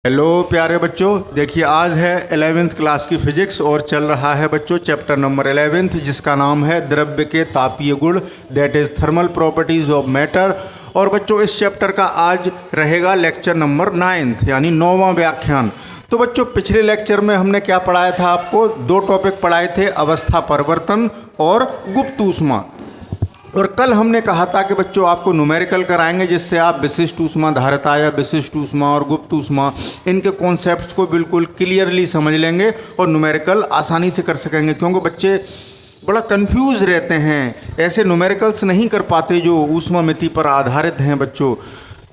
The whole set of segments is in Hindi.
हेलो प्यारे बच्चों, देखिए आज है 11th क्लास की फिजिक्स और चल रहा है बच्चों चैप्टर नंबर 11 जिसका नाम है द्रव्य के तापीय गुण, that is thermal properties of matter. और बच्चों इस चैप्टर का आज रहेगा लेक्चर नंबर 9 यानी 9वां व्याख्यान। तो बच्चों पिछले लेक्चर में हमने क्या पढ़ाया था, आपको दो टॉपिक पढ़ाए थे, अवस्था परिवर्तन और गुप्त ऊष्मा। और कल हमने कहा था कि बच्चों आपको न्यूमेरिकल कराएंगे जिससे आप विशिष्ट ऊष्मा धारिता या विशिष्ट ऊष्मा और गुप्त ऊष्मा इनके कॉन्सेप्ट्स को बिल्कुल क्लियरली समझ लेंगे और न्यूमेरिकल आसानी से कर सकेंगे, क्योंकि बच्चे बड़ा कंफ्यूज रहते हैं, ऐसे न्यूमेरिकल्स नहीं कर पाते जो ऊष्मा मिति पर आधारित हैं बच्चों।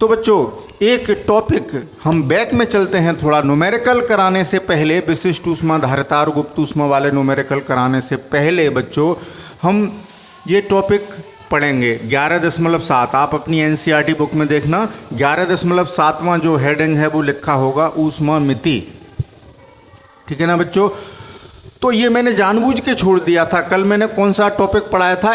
तो बच्चों एक टॉपिक हम बैक में चलते हैं, थोड़ा न्यूमेरिकल कराने से पहले, विशिष्ट ऊष्मा धारिता और गुप्त ऊष्मा वाले न्यूमेरिकल कराने से पहले बच्चों हम ये टॉपिक पढ़ेंगे 11.7। आप अपनी एनसीईआरटी बुक में देखना 11.7वां जो हेडिंग है वो लिखा होगा ऊष्मा मिति, ठीक है ना बच्चों। तो ये मैंने जानबूझ के छोड़ दिया था, कल मैंने कौन सा टॉपिक पढ़ाया था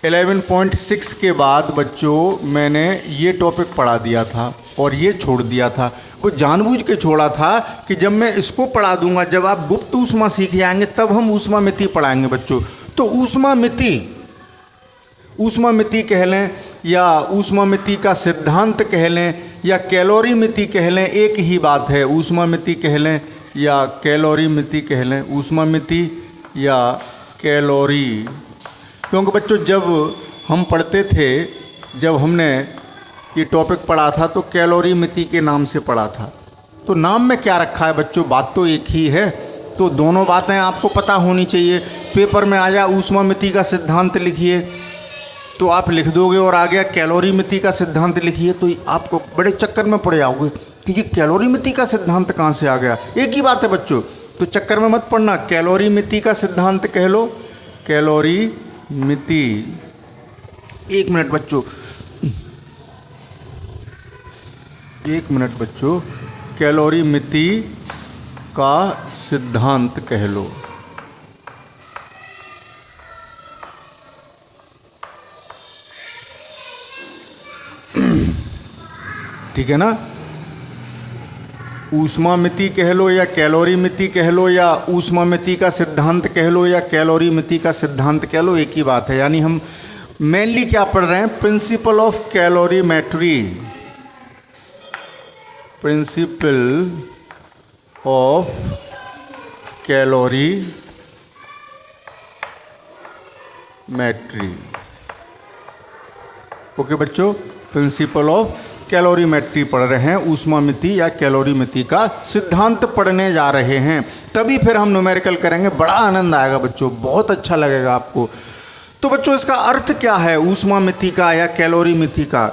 11.6 के बाद बच्चों मैंने ये टॉपिक पढ़ा दिया था और ये छोड़ दिया था। वो जानबूझ के छोड़ा था कि जब मैं इसको पढ़ा दूंगा, जब आप गुप्त ऊष्मा सीख जाएंगे तब हम ऊष्मा मिति पढ़ाएंगे बच्चों। तो ऊष्मा मिति कह लें या ऊष्मा मिति का सिद्धांत कह लें या कैलोरी मिति कह लें, एक ही बात है। ऊष्मा मिति कह लें या कैलोरी मिति कह लें, ऊष्मा मिति या कैलोरी, क्योंकि बच्चों जब हम पढ़ते थे, जब हमने ये टॉपिक पढ़ा था तो कैलोरी मिति के नाम से पढ़ा था। तो नाम में क्या रखा है बच्चों, बात तो एक ही है। तो दोनों बातें आपको पता होनी चाहिए। पेपर में आ जाए ऊष्मा मिति का सिद्धांत लिखिए तो आप लिख दोगे, और आ गया कैलोरी मिति का सिद्धांत लिखिए तो आपको बड़े चक्कर में पड़ जाओगे कि ये कैलोरी मिति का सिद्धांत कहाँ से आ गया। एक ही बात है बच्चों, तो चक्कर में मत पड़ना। कैलोरी मिति का सिद्धांत कह लो, कैलोरी मिति। एक मिनट बच्चों, कैलोरी मिति का सिद्धांत कह लो। ठीक है ना, ऊष्मा मिति कह लो या कैलोरी मिति कह लो या ऊष्मा मिति का सिद्धांत कह लो या कैलोरी मिति का सिद्धांत कह लो, एक ही बात है। यानी हम मेनली क्या पढ़ रहे हैं, principle of calorimetry, principle of calorimetry. Okay बच्चों, प्रिंसिपल ऑफ कैलोरीमेट्री पढ़ रहे हैं, ऊष्मा मिति या कैलोरी मिति का सिद्धांत पढ़ने जा रहे हैं। तभी फिर हम न्यूमेरिकल करेंगे, बड़ा आनंद आएगा बच्चों, बहुत अच्छा लगेगा आपको। तो बच्चों इसका अर्थ क्या है ऊष्मा मिति का या कैलोरी मिति का।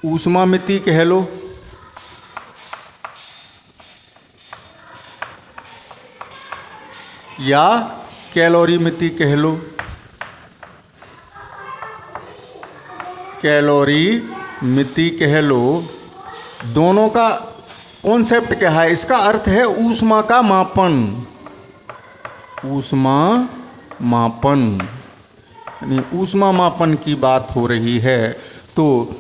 ऊष्मा मिति कह लो या कैलोरी मिति कह लो, कैलोरी मिति कह लो, दोनों का कॉन्सेप्ट क्या है, इसका अर्थ है ऊष्मा का मापन, ऊष्मा मापन, यानी ऊष्मा मापन की बात हो रही है। तो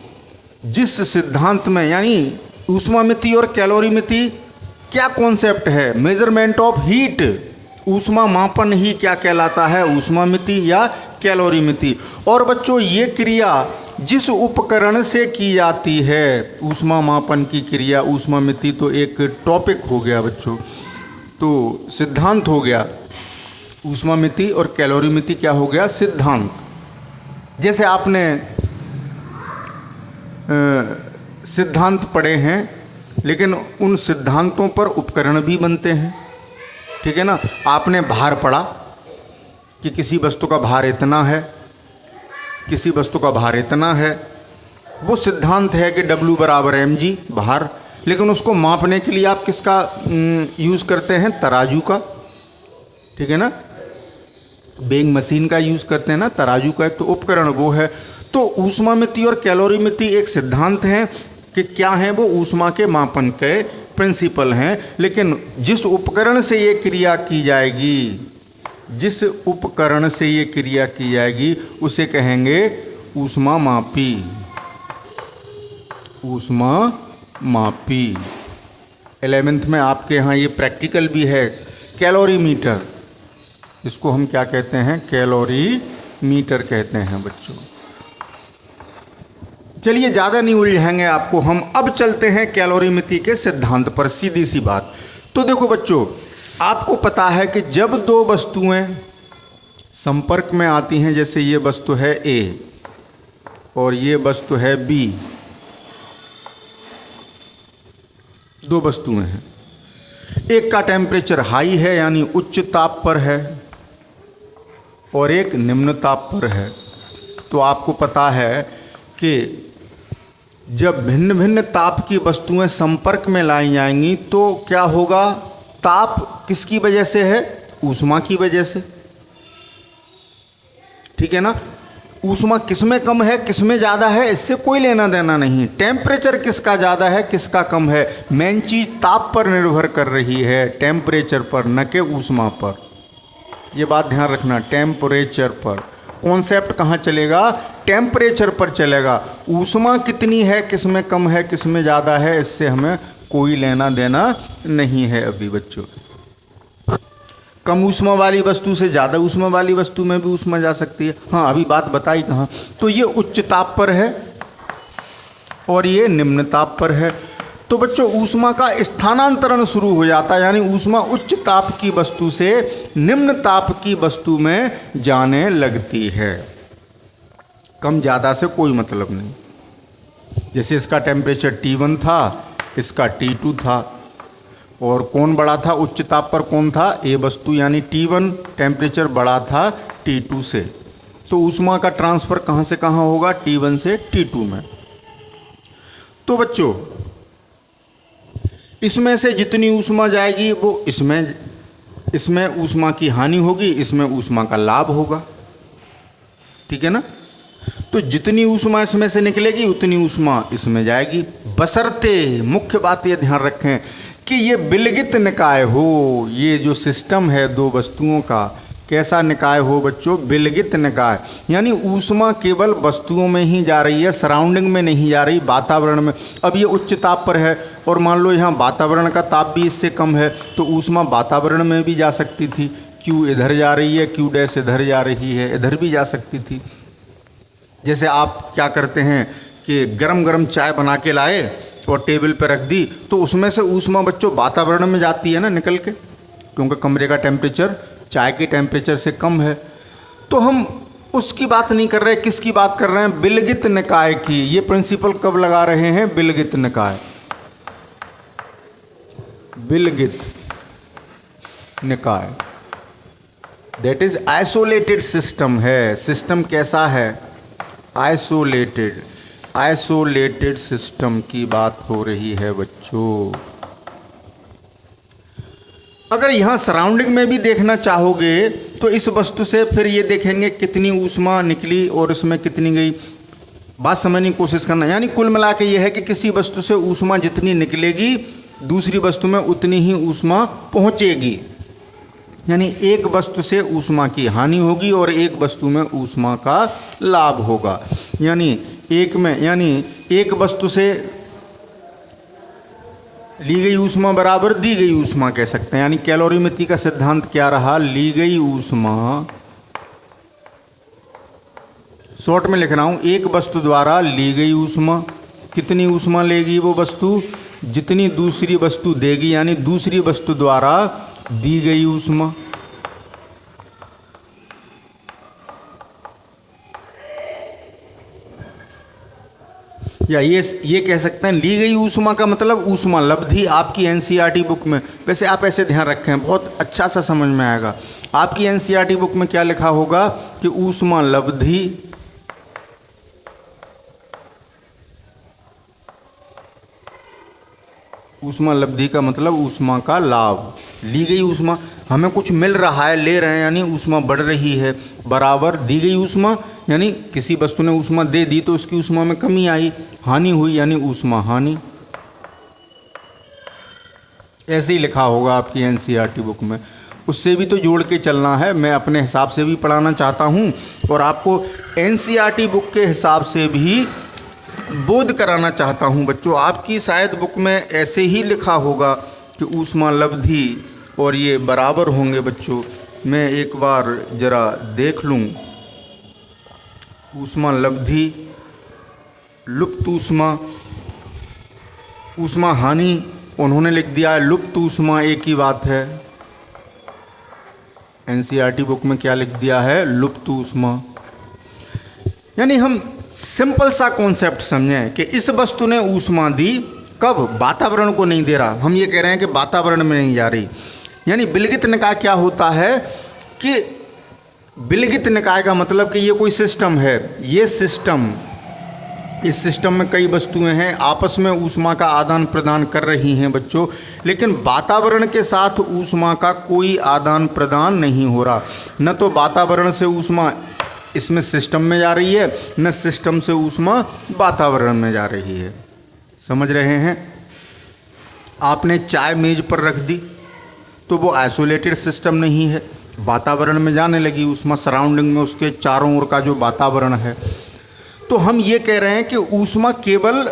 जिस सिद्धांत में, यानी ऊष्मा मिति और कैलोरी मिति क्या कॉन्सेप्ट है, मेजरमेंट ऑफ हीट, ऊष्मा मापन ही क्या कहलाता है, ऊष्मा मिति या कैलोरी मिति। और बच्चों ये क्रिया जिस उपकरण से की जाती है, ऊष्मा मापन की क्रिया, ऊष्मा मिति तो एक टॉपिक हो गया बच्चों, तो सिद्धांत हो गया। ऊष्मा मिति और कैलोरी मिति क्या हो गया, सिद्धांत। जैसे आपने सिद्धांत पढ़े हैं, लेकिन उन सिद्धांतों पर उपकरण भी बनते हैं, ठीक है ना। आपने भार पढ़ा कि किसी वस्तु का भार इतना है, किसी वस्तु का भार इतना है, वो सिद्धांत है कि W बराबर mg भार, लेकिन उसको मापने के लिए आप किसका यूज़ करते हैं, तराजू का, ठीक है ना, वेइंग मशीन का यूज़ करते हैं ना, तराजू का एक तो उपकरण वो है। तो ऊष्मा मिति और कैलोरी मिति एक सिद्धांत हैं कि क्या है, वो ऊष्मा के मापन के प्रिंसिपल हैं, लेकिन जिस उपकरण से ये क्रिया की जाएगी, जिस उपकरण से ये क्रिया की जाएगी उसे कहेंगे ऊष्मामापी। ऊष्मा मापी। 11th में आपके यहाँ ये प्रैक्टिकल भी है, कैलोरीमीटर, इसको हम क्या कहते हैं, कैलोरीमीटर कहते हैं बच्चों। चलिए ज़्यादा नहीं उलझाएंगे आपको, हम अब चलते हैं कैलोरीमिति के सिद्धांत पर, सीधी सी बात। तो देखो बच्चों, आपको पता है कि जब दो वस्तुएं संपर्क में आती हैं, जैसे ये वस्तु है A और ये वस्तु है B, दो वस्तुएं हैं, एक का टेम्परेचर हाई है यानी उच्च ताप पर है और एक निम्न ताप पर है। तो आपको पता है कि जब भिन्न भिन्न ताप की वस्तुएं संपर्क में लाई जाएंगी तो क्या होगा, ताप किसकी वजह से है, ऊष्मा की वजह से, ठीक है ना। ऊष्मा किसमें कम है किसमें ज़्यादा है इससे कोई लेना देना नहीं, टेम्परेचर किसका ज़्यादा है किसका कम है, मेन चीज़ ताप पर निर्भर कर रही है, टेम्परेचर पर, न कि ऊष्मा पर। ये बात ध्यान रखना, टेम्परेचर पर। कॉन्सेप्ट कहाँ चलेगा, टेम्परेचर पर चलेगा। ऊष्मा कितनी है, किसमें कम है किसमें ज़्यादा है, इससे हमें कोई लेना देना नहीं है अभी बच्चों। कम ऊष्मा वाली वस्तु से ज़्यादा ऊष्मा वाली वस्तु में भी ऊष्मा जा सकती है। हाँ, अभी बात बताई कहाँ, तो ये उच्च ताप पर है और ये निम्न ताप पर है। तो बच्चों ऊष्मा का स्थानांतरण शुरू हो जाता है, यानी ऊष्मा उच्च ताप की वस्तु से निम्न ताप की वस्तु में जाने लगती है। कम ज़्यादा से कोई मतलब नहीं। जैसे इसका टेम्परेचर T1 था, इसका T2 था, और कौन बड़ा था, उच्च ताप पर कौन था, ए वस्तु, यानी T1 टेम्परेचर बड़ा था T2 से। तो ऊष्मा का ट्रांसफ़र कहाँ से कहाँ होगा, T1 से T2 में। तो बच्चों इसमें से जितनी ऊष्मा जाएगी वो इसमें ऊष्मा की हानि होगी, इसमें ऊष्मा का लाभ होगा, ठीक है ना। तो जितनी ऊष्मा इसमें से निकलेगी उतनी ऊष्मा इसमें जाएगी, बशर्ते, मुख्य बात ये ध्यान रखें कि ये विलगित निकाय हो। ये जो सिस्टम है दो वस्तुओं का, कैसा निकाय हो बच्चों, विलगित निकाय, यानी ऊष्मा केवल वस्तुओं में ही जा रही है, सराउंडिंग में नहीं जा रही, वातावरण में। अब ये उच्च ताप पर है और मान लो यहाँ वातावरण का ताप भी इससे कम है, तो ऊष्मा वातावरण में भी जा सकती थी, Q इधर जा रही है, Q डैश इधर जा रही है, इधर भी जा सकती थी। जैसे आप क्या करते हैं कि गरम गरम चाय बना के लाए और टेबल पर रख दी, तो उसमें से ऊष्मा बच्चों वातावरण में जाती है ना निकल के, क्योंकि कमरे का टेम्परेचर चाय के टेम्परेचर से कम है। तो हम उसकी बात नहीं कर रहे, किसकी बात कर रहे हैं, विलगित निकाय की। ये प्रिंसिपल कब लगा रहे हैं, विलगित निकाय, विलगित निकाय, दैट इज आइसोलेटेड सिस्टम है। सिस्टम कैसा है, आइसोलेटेड, आइसोलेटेड सिस्टम की बात हो रही है बच्चों। अगर यहाँ सराउंडिंग में भी देखना चाहोगे तो इस वस्तु से फिर ये देखेंगे कितनी ऊष्मा निकली और इसमें कितनी गई, बात समझने की कोशिश करना। यानी कुल मिला के ये है कि किसी वस्तु से ऊष्मा जितनी निकलेगी दूसरी वस्तु में उतनी ही ऊष्मा पहुँचेगी, यानी एक वस्तु से ऊष्मा की हानि होगी और एक वस्तु में ऊष्मा का लाभ होगा। यानी एक वस्तु से ली गई ऊष्मा बराबर दी गई ऊष्मा कह सकते हैं। यानी कैलोरीमिति का सिद्धांत क्या रहा, ली गई ऊष्मा, शॉर्ट में लिख रहा हूँ, एक वस्तु द्वारा ली गई ऊष्मा, कितनी ऊष्मा लेगी वो वस्तु, जितनी दूसरी वस्तु देगी, यानी दूसरी वस्तु द्वारा दी गई ऊष्मा। या ये कह सकते हैं ली गई ऊष्मा का मतलब ऊष्मा लब्धि। आपकी एनसीईआरटी बुक में, वैसे आप ऐसे ध्यान रखें बहुत अच्छा सा समझ में आएगा, आपकी एनसीईआरटी बुक में क्या लिखा होगा कि ऊष्मा लब्धि ऊष्मा लब्धि का मतलब ऊष्मा का लाभ। ली गई ऊष्मा, हमें कुछ मिल रहा है, ले रहे हैं, यानी ऊष्मा बढ़ रही है, बराबर दी गई ऊष्मा, यानी किसी वस्तु ने ऊष्मा दे दी तो उसकी ऊष्मा में कमी आई, हानि हुई, यानी ऊष्मा हानि। ऐसे ही लिखा होगा आपकी एनसीईआरटी बुक में, उससे भी तो जोड़ के चलना है। मैं अपने हिसाब से भी पढ़ाना चाहता हूँ और आपको एनसीईआरटी बुक के हिसाब से भी बोध कराना चाहता हूँ बच्चों, आपकी शायद बुक में ऐसे ही लिखा होगा कि ऊष्मा लब्धि और ये बराबर होंगे बच्चों। मैं एक बार ज़रा देख लूँ। ऊष्मा लब्धि, लुप्त ऊष्मा, ऊष्मा हानि उन्होंने लिख दिया है, लुप्त ऊष्मा एक ही बात है। एनसीईआरटी बुक में क्या लिख दिया है? लुप्त ऊष्मा। यानी हम सिंपल सा कॉन्सेप्ट समझें कि इस वस्तु ने ऊष्मा दी, कब? वातावरण को नहीं दे रहा। हम ये कह रहे हैं कि वातावरण में नहीं जा रही। यानी विलगित निकाय क्या होता है कि विलगित निकाय का मतलब कि ये कोई सिस्टम है, ये सिस्टम, इस सिस्टम में कई वस्तुएं हैं, आपस में ऊष्मा का आदान प्रदान कर रही हैं बच्चों, लेकिन वातावरण के साथ ऊष्मा का कोई आदान प्रदान नहीं हो रहा। न तो वातावरण से ऊष्मा इसमें सिस्टम में जा रही है, न सिस्टम से ऊष्मा वातावरण में जा रही है। समझ रहे हैं? आपने चाय मेज पर रख दी तो वो आइसोलेटेड सिस्टम नहीं है, वातावरण में जाने लगी ऊष्मा, सराउंडिंग में उसके चारों ओर का जो वातावरण है। तो हम ये कह रहे हैं कि ऊष्मा केवल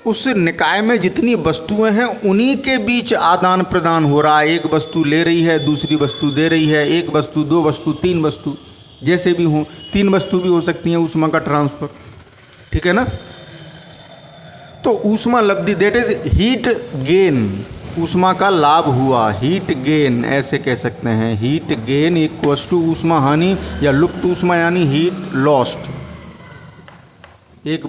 उस निकाय में जितनी वस्तुएं हैं उन्हीं के बीच आदान प्रदान हो रहा है। एक वस्तु ले रही है, दूसरी वस्तु दे रही है, एक वस्तु, दो वस्तु, तीन वस्तु, जैसे भी हों, तीन वस्तु भी हो सकती हैं ऊष्मा का ट्रांसफर। ठीक है ना? तो ऊष्मा लब्धि दैट इज हीट गेन, ऊष्मा का लाभ हुआ, हीट गेन ऐसे कह सकते हैं। हीट गेन इक्वल्स टू ऊष्मा हानि या लुप्त ऊष्मा यानी हीट लॉस्ट। एक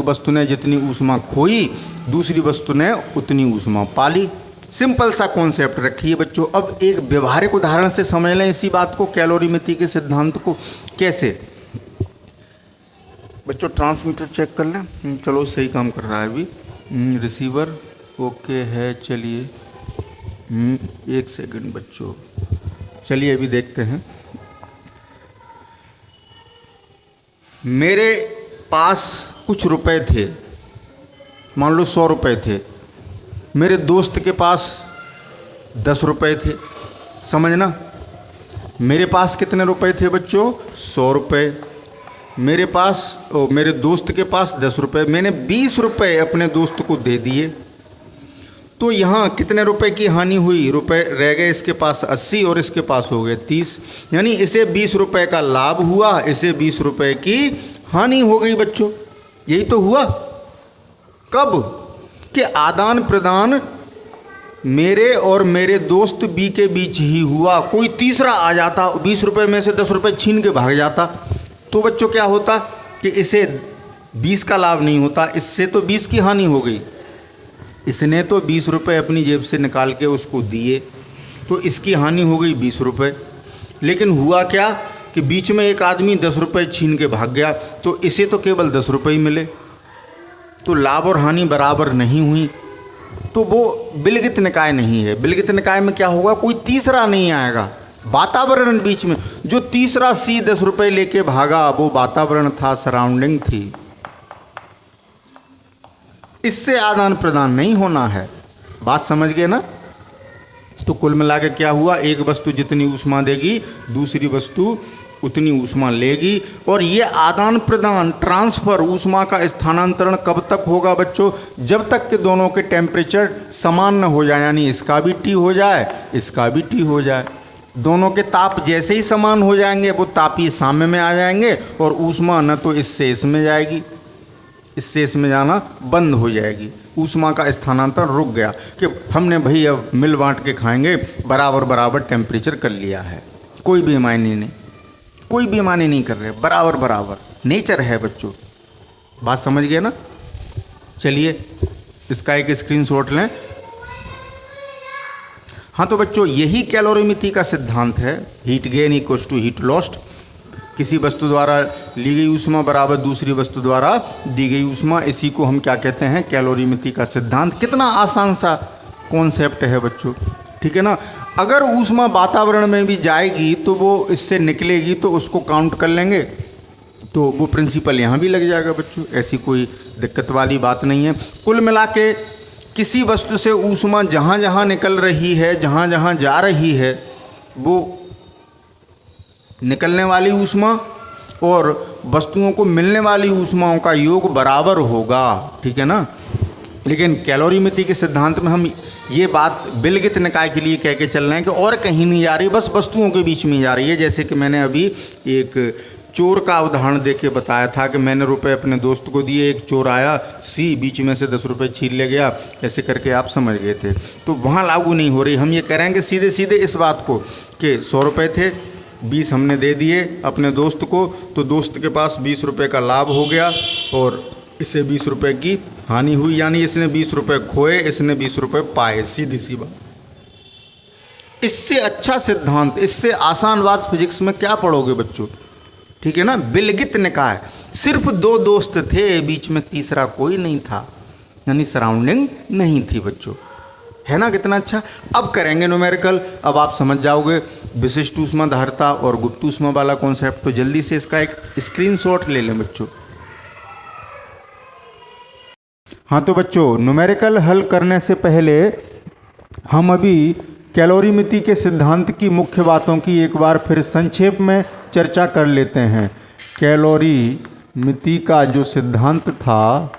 वस्तु ने जितनी ऊष्मा खोई, दूसरी वस्तु ने उतनी ऊष्मा पाली। सिंपल सा कॉन्सेप्ट रखिए बच्चों। अब एक व्यवहारिक उदाहरण से समझ लें इसी बात को, कैलोरीमिति के सिद्धांत को। कैसे बच्चों? ट्रांसमीटर चेक कर लें। चलो सही काम कर रहा है अभी। रिसीवर ओके है। चलिए 1 सेकंड बच्चों, चलिए अभी देखते हैं। मेरे पास कुछ रुपए थे, मान लो 100 रुपए थे। मेरे दोस्त के पास 10 रुपए थे। समझना, मेरे पास कितने रुपए थे बच्चों? 100 रुपए। मेरे दोस्त के पास 10 रुपए। मैंने 20 रुपए अपने दोस्त को दे दिए। तो यहाँ कितने रुपए की हानि हुई? रुपए रह गए इसके पास 80 और इसके पास हो गए 30। यानी इसे 20 रुपए का लाभ हुआ, इसे 20 रुपए की हानि हो गई बच्चों। यही तो हुआ। कब? कि आदान प्रदान मेरे और मेरे दोस्त बी के बीच ही हुआ। कोई तीसरा आ जाता, 20 रुपए में से 10 रुपए छीन के भाग जाता, तो बच्चों क्या होता कि इसे 20 का लाभ नहीं होता, इससे तो 20 की हानि हो गई। इसने तो 20 रुपए अपनी जेब से निकाल के उसको दिए, तो इसकी हानि हो गई 20 रुपए। लेकिन हुआ क्या कि बीच में एक आदमी 10 रुपए छीन के भाग गया, तो इसे तो केवल 10 रुपए ही मिले, तो लाभ और हानि बराबर नहीं हुई। तो वो विलगित निकाय नहीं है। विलगित निकाय में क्या होगा? कोई तीसरा नहीं आएगा, वातावरण बीच में। जो तीसरा सी 10 रुपए लेके भागा वो वातावरण था, सराउंडिंग थी, इससे आदान प्रदान नहीं होना है। बात समझ गए ना? तो कुल मिला के क्या हुआ? एक वस्तु जितनी ऊष्मा देगी, दूसरी वस्तु उतनी ऊष्मा लेगी। और ये आदान प्रदान, ट्रांसफर, ऊष्मा का स्थानांतरण कब तक होगा बच्चों? जब तक कि दोनों के टेम्परेचर समान न हो जाए, यानी इसका भी T हो जाए, इसका भी T हो जाए। दोनों के ताप जैसे ही समान हो जाएंगे, वो तापीय साम्य में आ जाएंगे और ऊष्मा न तो इससे इसमें जाएगी, इससे इसमें जाना बंद हो जाएगी। ऊष्मा का स्थानांतरण रुक गया कि हमने भाई अब मिल बांट के खाएंगे, बराबर बराबर टेम्परेचर कर लिया है। कोई भी मायने नहीं, कोई भी मायने नहीं कर रहे, बराबर बराबर नेचर है बच्चों। बात समझ गए ना? चलिए इसका एक स्क्रीनशॉट लें। हाँ तो बच्चों यही कैलोरीमिति का सिद्धांत है। Heat gain equals to heat lost. किसी वस्तु द्वारा ली गई ऊष्मा बराबर दूसरी वस्तु द्वारा दी गई ऊष्मा, इसी को हम क्या कहते हैं? कैलोरीमिति का सिद्धांत। कितना आसान सा कॉन्सेप्ट है बच्चों, ठीक है ना? अगर ऊष्मा वातावरण में भी जाएगी तो वो इससे निकलेगी, तो उसको काउंट कर लेंगे, तो वो प्रिंसिपल यहाँ भी लग जाएगा बच्चों। ऐसी कोई दिक्कत वाली बात नहीं है। कुल मिला के किसी वस्तु से ऊष्मा जहाँ जहाँ निकल रही है, जहाँ जहाँ जा रही है, वो निकलने वाली ऊष्मा और वस्तुओं को मिलने वाली ऊष्माओं का योग बराबर होगा, ठीक है ना। लेकिन कैलोरीमिति के सिद्धांत में हम ये बात बिलगित निकाय के लिए कह के चल रहे हैं कि और कहीं नहीं जा रही, बस वस्तुओं के बीच में जा रही है। जैसे कि मैंने अभी एक चोर का उदाहरण दे के बताया था कि मैंने रुपए अपने दोस्त को दिए, एक चोर आया सी बीच में से 10 रुपये छीन ले गया, ऐसे करके आप समझ गए थे। तो वहाँ लागू नहीं हो रही। हम ये कह रहे हैं कि सीधे सीधे इस बात को कि 100 रुपये थे, 20 हमने दे दिए अपने दोस्त को, तो दोस्त के पास 20 रुपये का लाभ हो गया और इससे 20 रुपये की हानि हुई, यानी इसने 20 रुपये खोए, इसने 20 रुपये पाए, सीधी सी बात। इससे अच्छा सिद्धांत, इससे आसान बात फिजिक्स में क्या पढ़ोगे बच्चों, ठीक है ना। बिलगित निकाय, सिर्फ 2 दोस्त थे, बीच में तीसरा कोई नहीं था, यानी सराउंडिंग नहीं थी बच्चों, है ना। कितना अच्छा। अब करेंगे न्यूमेरिकल, अब आप समझ जाओगे विशिष्ट ऊष्मा धारिता और गुप्त ऊष्मा वाला कॉन्सेप्ट। तो जल्दी से इसका एक स्क्रीनशॉट ले लें बच्चों। हाँ तो बच्चों, न्यूमेरिकल हल करने से पहले हम अभी कैलोरीमिति के सिद्धांत की मुख्य बातों की एक बार फिर संक्षेप में चर्चा कर लेते हैं। कैलोरीमिति का जो सिद्धांत था,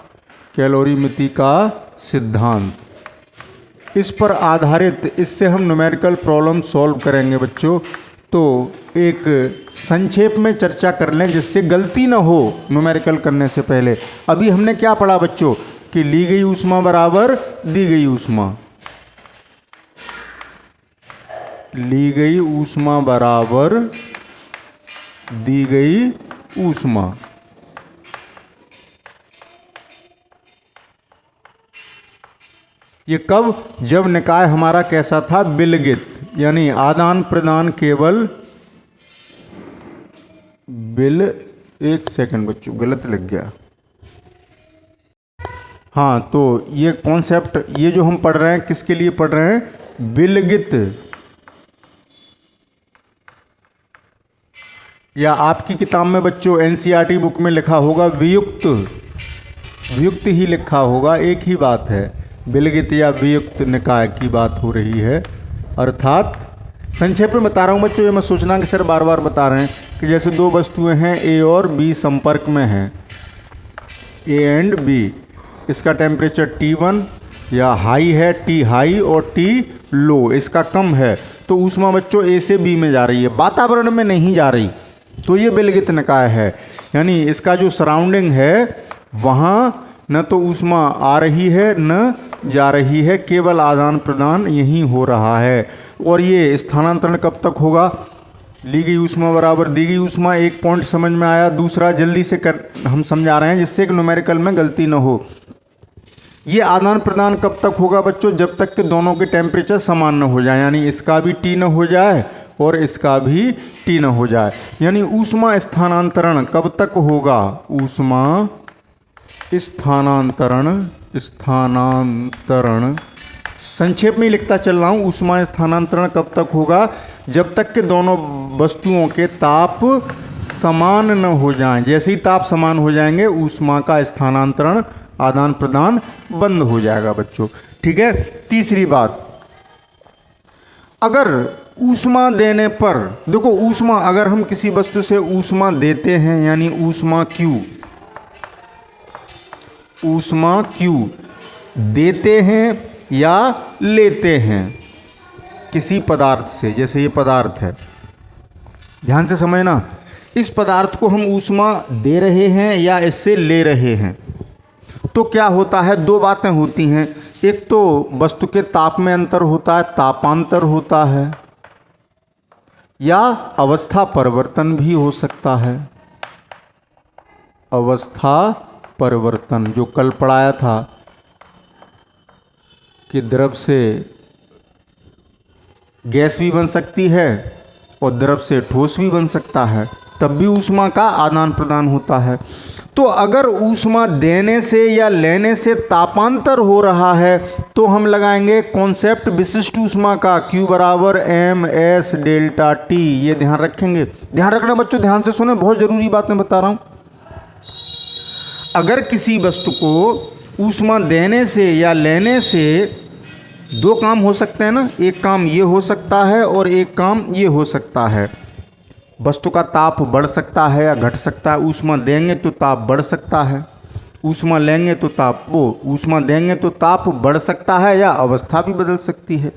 कैलोरीमिति का सिद्धांत, इस पर आधारित, इससे हम न्यूमेरिकल प्रॉब्लम सॉल्व करेंगे बच्चों। तो एक संक्षेप में चर्चा कर लें जिससे गलती ना हो न्यूमेरिकल करने से पहले। अभी हमने क्या पढ़ा बच्चों कि ली गई ऊष्मा बराबर दी गई ऊष्मा, ली गई ऊष्मा बराबर दी गई ऊष्मा। ये कब? जब निकाय हमारा कैसा था? बिलगित, यानी आदान प्रदान केवल एक सेकंड बच्चों, गलत लग गया। हाँ, तो ये कॉन्सेप्ट, ये जो हम पढ़ रहे हैं किसके लिए पढ़ रहे हैं? बिलगित, या आपकी किताब में बच्चों एनसीईआरटी बुक में लिखा होगा वियुक्त, वियुक्त ही लिखा होगा, एक ही बात है, बिलगित या वियुक्त निकाय की बात हो रही है। अर्थात संक्षेप में बता रहा हूँ बच्चों, ये मत सोचना कि सर बार बार बता रहे हैं, कि जैसे 2 वस्तुएं हैं ए और बी संपर्क में हैं, ए एंड बी, इसका टेम्परेचर T1 या हाई है, T हाई और T लो, इसका कम है, तो ऊष्मा बच्चों ए से बी में जा रही है, वातावरण में नहीं जा रही, तो ये बिलगित निकाय है। यानी इसका जो सराउंडिंग है वहाँ न तो ऊष्मा आ रही है न जा रही है, केवल आदान प्रदान यही हो रहा है। और ये स्थानांतरण कब तक होगा? ली गई ऊष्मा बराबर दी गई ऊष्मा, एक पॉइंट समझ में आया। दूसरा जल्दी से हम समझा रहे हैं जिससे कि न्यूमेरिकल में गलती न हो। ये आदान प्रदान कब तक होगा बच्चों? जब तक कि दोनों के टेम्परेचर समान न हो जाए, यानी इसका भी T न हो जाए और इसका भी T न हो जाए। यानी ऊष्मा स्थानांतरण कब तक होगा? ऊष्मा स्थानांतरण, स्थानांतरण संक्षेप में लिखता चल रहा हूँ, ऊष्मा स्थानांतरण कब तक होगा? जब तक कि दोनों वस्तुओं के ताप समान न हो जाएं। जैसे ही ताप समान हो जाएंगे ऊष्मा का स्थानांतरण, आदान प्रदान बंद हो जाएगा बच्चों, ठीक है। तीसरी बात, अगर ऊष्मा देने पर, देखो ऊष्मा, अगर हम किसी वस्तु से ऊष्मा देते हैं, यानी ऊष्मा Q, ऊष्मा Q देते हैं या लेते हैं किसी पदार्थ से, जैसे ये पदार्थ है, ध्यान से समझना, इस पदार्थ को हम ऊष्मा दे रहे हैं या इससे ले रहे हैं, तो क्या होता है? 2 बातें होती हैं। एक तो वस्तु के ताप में अंतर होता है, तापांतर होता है, या अवस्था परिवर्तन भी हो सकता है। अवस्था परिवर्तन, जो कल पढ़ाया था कि द्रव से गैस भी बन सकती है और द्रव से ठोस भी बन सकता है, तब भी ऊष्मा का आदान प्रदान होता है। तो अगर ऊष्मा देने से या लेने से तापांतर हो रहा है तो हम लगाएंगे कॉन्सेप्ट विशिष्ट ऊष्मा का, Q बराबर ms डेल्टा T। ये ध्यान रखेंगे, ध्यान रखना बच्चों, ध्यान से सुने, बहुत ज़रूरी बात मैं बता रहा हूँ। अगर किसी वस्तु को ऊष्मा देने से या लेने से 2 काम हो सकते हैं ना, एक काम ये हो सकता है और एक काम ये हो सकता है। वस्तु का ताप बढ़ सकता है या घट सकता है। ऊष्मा देंगे तो ताप बढ़ सकता है, ऊष्मा लेंगे तो ऊष्मा देंगे तो ताप बढ़ सकता है या अवस्था भी बदल सकती है।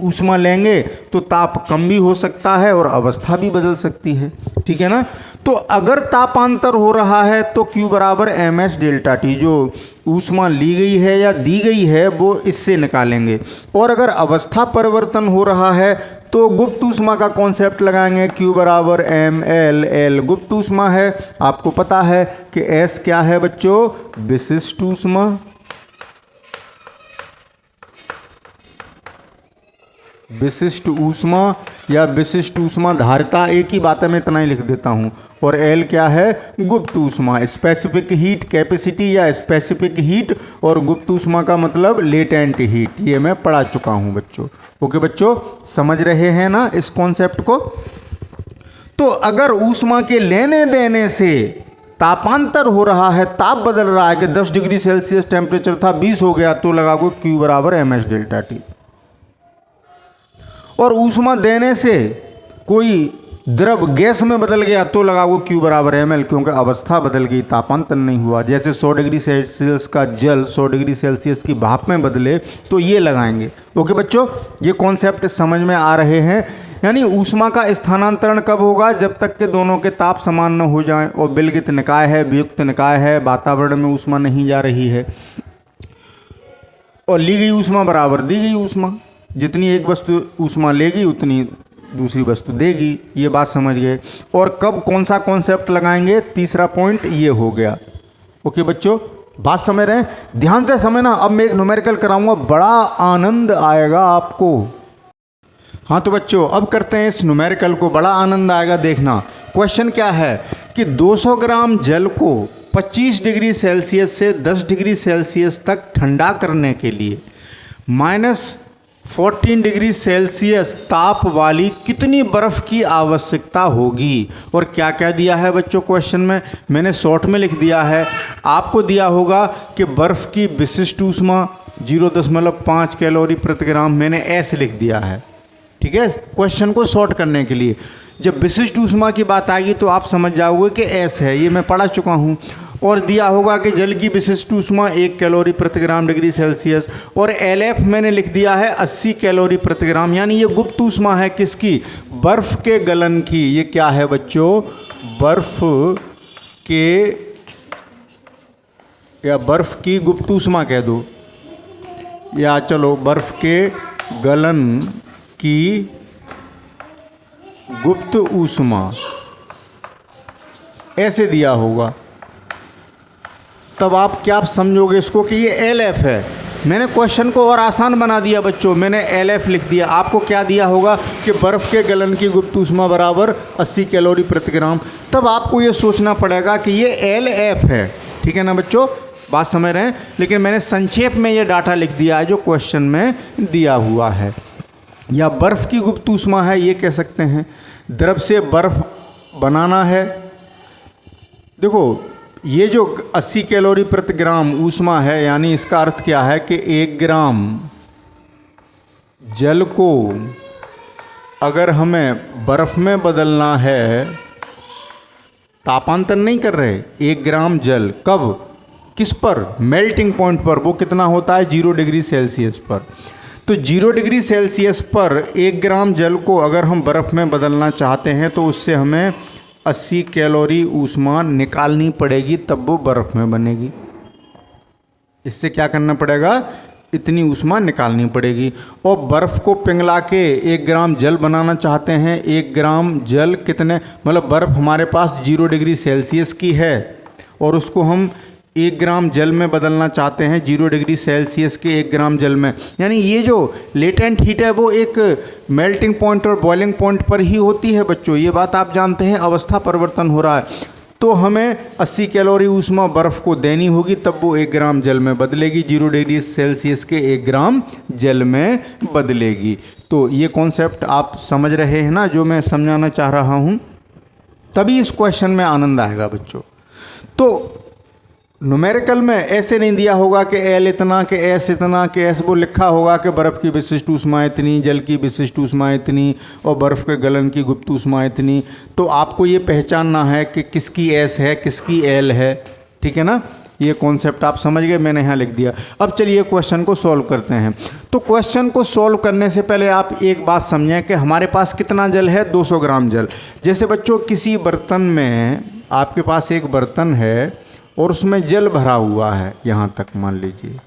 ऊष्मा लेंगे तो ताप कम भी हो सकता है और अवस्था भी बदल सकती है, ठीक है ना। तो अगर तापांतर हो रहा है तो Q बराबर ms डेल्टा T, जो ऊष्मा ली गई है या दी गई है वो इससे निकालेंगे। और अगर अवस्था परिवर्तन हो रहा है तो गुप्त ऊष्मा का कॉन्सेप्ट लगाएंगे, Q बराबर ml, L गुप्त ऊष्मा है, आपको पता है कि S क्या है बच्चों, विशिष्ट ऊष्मा। विशिष्ट ऊष्मा या विशिष्ट ऊष्मा धारिता, एक ही बात है, मैं इतना ही लिख देता हूँ। और एल क्या है, गुप्त ऊष्मा, स्पेसिफिक हीट कैपेसिटी या स्पेसिफिक हीट, और गुप्त ऊष्मा का मतलब लेटेंट हीट, ये मैं पढ़ा चुका हूँ बच्चों। ओके बच्चों, समझ रहे हैं ना इस कॉन्सेप्ट को। तो अगर ऊष्मा के लेने देने से तापांतर हो रहा है, ताप बदल रहा है कि 10 डिग्री सेल्सियस टेम्परेचर था 20 हो गया, तो लगा को Q बराबर ms डेल्टा T। और ऊष्मा देने से कोई द्रव गैस में बदल गया तो लगा वो Q बराबर ml, क्योंकि अवस्था बदल गई, तापांतर नहीं हुआ। जैसे 100 डिग्री सेल्सियस का जल 100 डिग्री सेल्सियस की भाप में बदले तो ये लगाएंगे। ओके बच्चों, ये कॉन्सेप्ट समझ में आ रहे हैं। यानी ऊष्मा का स्थानांतरण कब होगा, जब तक के दोनों के ताप समान न हो जाएं और विलगित निकाय है, वियुक्त निकाय है, वातावरण में ऊष्मा नहीं जा रही है और ली गई ऊष्मा बराबर दी गई ऊष्मा। जितनी एक वस्तु ऊष्मा लेगी उतनी दूसरी वस्तु देगी, ये बात समझ गए। और कब कौन सा कॉन्सेप्ट लगाएंगे, तीसरा पॉइंट ये हो गया। ओके बच्चों, बात समझ रहे हैं, ध्यान से समझना। अब मैं एक न्यूमेरिकल कराऊंगा, बड़ा आनंद आएगा आपको। हाँ तो बच्चों, अब करते हैं इस न्यूमेरिकल को, बड़ा आनंद आएगा। देखना क्वेश्चन क्या है कि 200 ग्राम जल को 25 डिग्री सेल्सियस से 10 डिग्री सेल्सियस तक ठंडा करने के लिए -14 डिग्री सेल्सियस ताप वाली कितनी बर्फ़ की आवश्यकता होगी। और क्या क्या दिया है बच्चों क्वेश्चन में, मैंने शॉर्ट में लिख दिया है। आपको दिया होगा कि बर्फ़ की विशिष्ट ऊष्मा 0.5 कैलोरी प्रति ग्राम, मैंने ऐसे लिख दिया है, ठीक है, क्वेश्चन को शॉर्ट करने के लिए। जब विशिष्ट ऊष्मा की बात आएगी तो आप समझ जाओगे कि एस है, ये मैं पढ़ा चुका हूँ। और दिया होगा कि जल की विशिष्ट ऊष्मा 1 कैलोरी प्रति ग्राम डिग्री सेल्सियस, और LF मैंने लिख दिया है 80 कैलोरी प्रति ग्राम। यानी ये गुप्त ऊष्मा है किसकी, बर्फ़ के गलन की। ये क्या है बच्चों, बर्फ़ के या बर्फ़ की गुप्त ऊष्मा कह दो, या चलो बर्फ़ के गलन की गुप्त ऊष्मा, ऐसे दिया होगा। तब आप क्या समझोगे इसको कि ये LF है। मैंने क्वेश्चन को और आसान बना दिया बच्चों, मैंने LF लिख दिया। आपको क्या दिया होगा कि बर्फ़ के गलन की गुप्त ऊष्मा बराबर 80 कैलोरी प्रति ग्राम। तब आपको ये सोचना पड़ेगा कि ये LF है, ठीक है ना बच्चों, बात समझ रहे हैं। लेकिन मैंने संक्षेप में ये डाटा लिख दिया है जो क्वेश्चन में दिया हुआ है। या बर्फ़ की गुप्त ऊष्मा है, ये कह सकते हैं। द्रव से बर्फ़ बनाना है, देखो ये जो 80 कैलोरी प्रति ग्राम ऊष्मा है, यानी इसका अर्थ क्या है कि 1 ग्राम जल को अगर हमें बर्फ़ में बदलना है, तापांतर नहीं कर रहे, 1 ग्राम जल कब, किस पर, मेल्टिंग पॉइंट पर, वो कितना होता है 0 डिग्री सेल्सियस पर। तो 0 डिग्री सेल्सियस पर 1 ग्राम जल को अगर हम बर्फ़ में बदलना चाहते हैं तो उससे हमें 80 कैलोरी ऊष्मा निकालनी पड़ेगी, तब वो बर्फ़ में बनेगी। इससे क्या करना पड़ेगा, इतनी ऊष्मा निकालनी पड़ेगी। और बर्फ़ को पिघला के 1 ग्राम जल बनाना चाहते हैं, 1 ग्राम जल कितने, मतलब बर्फ़ हमारे पास 0 डिग्री सेल्सियस की है और उसको हम 1 ग्राम जल में बदलना चाहते हैं, 0 डिग्री सेल्सियस के 1 ग्राम जल में। यानी ये जो लेटेंट हीट है वो एक मेल्टिंग पॉइंट और बॉइलिंग पॉइंट पर ही होती है बच्चों, ये बात आप जानते हैं। अवस्था परिवर्तन हो रहा है तो हमें 80 कैलोरी ऊष्मा बर्फ़ को देनी होगी, तब वो 1 ग्राम जल में बदलेगी, 0 डिग्री सेल्सियस के 1 ग्राम जल में बदलेगी। तो ये कॉन्सेप्ट आप समझ रहे हैं ना, जो मैं समझाना चाह रहा हूँ। तभी इस क्वेश्चन में आनंद आएगा बच्चों। तो न्यूमेरिकल में ऐसे नहीं दिया होगा कि एल इतना कि एस इतना कि एस, वो लिखा होगा कि बर्फ़ की विशिष्ट ऊष्मा इतनी, जल की विशिष्ट ऊष्मा इतनी और बर्फ़ के गलन की गुप्त ऊष्मा इतनी। तो आपको ये पहचानना है कि किसकी एस है किसकी एल है, ठीक है ना। ये कॉन्सेप्ट आप समझ गए, मैंने यहाँ लिख दिया। अब चलिए क्वेश्चन को सॉल्व करते हैं। तो क्वेश्चन को सॉल्व करने से पहले आप एक बात समझें कि हमारे पास कितना जल है, 200 ग्राम जल। जैसे बच्चों किसी बर्तन में, आपके पास एक बर्तन है और उसमें जल भरा हुआ है, यहाँ तक मान लीजिए,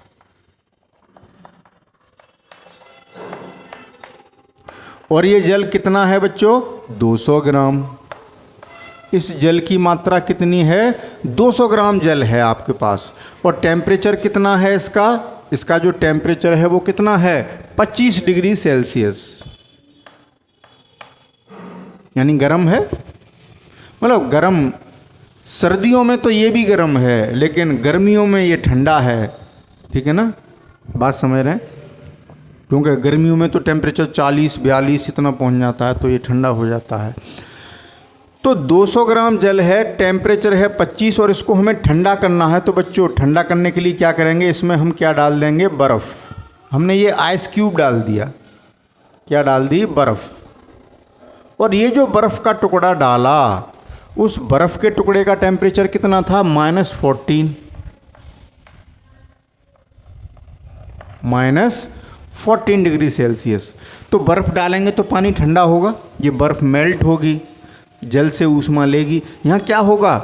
और ये जल कितना है बच्चों, 200 ग्राम। इस जल की मात्रा कितनी है, 200 ग्राम जल है आपके पास। और टेम्परेचर कितना है इसका, इसका जो टेम्परेचर है वो कितना है, 25 डिग्री सेल्सियस, यानी गर्म है। मतलब गर्म, सर्दियों में तो ये भी गर्म है लेकिन गर्मियों में ये ठंडा है, ठीक है ना, बात समझ रहे हैं। क्योंकि गर्मियों में तो टेम्परेचर 40-42 इतना पहुंच जाता है, तो ये ठंडा हो जाता है। तो 200 ग्राम जल है, टेम्परेचर है 25 और इसको हमें ठंडा करना है। तो बच्चों ठंडा करने के लिए क्या करेंगे, इसमें हम क्या डाल देंगे, बर्फ़। हमने ये आइस क्यूब डाल दिया, क्या डाल दी, बर्फ़। और ये जो बर्फ़ का टुकड़ा डाला, उस बर्फ़ के टुकड़े का टेम्परेचर कितना था, -14, -14 डिग्री सेल्सियस। तो बर्फ़ डालेंगे तो पानी ठंडा होगा, ये बर्फ़ मेल्ट होगी, जल से ऊष्मा लेगी। यहाँ क्या होगा,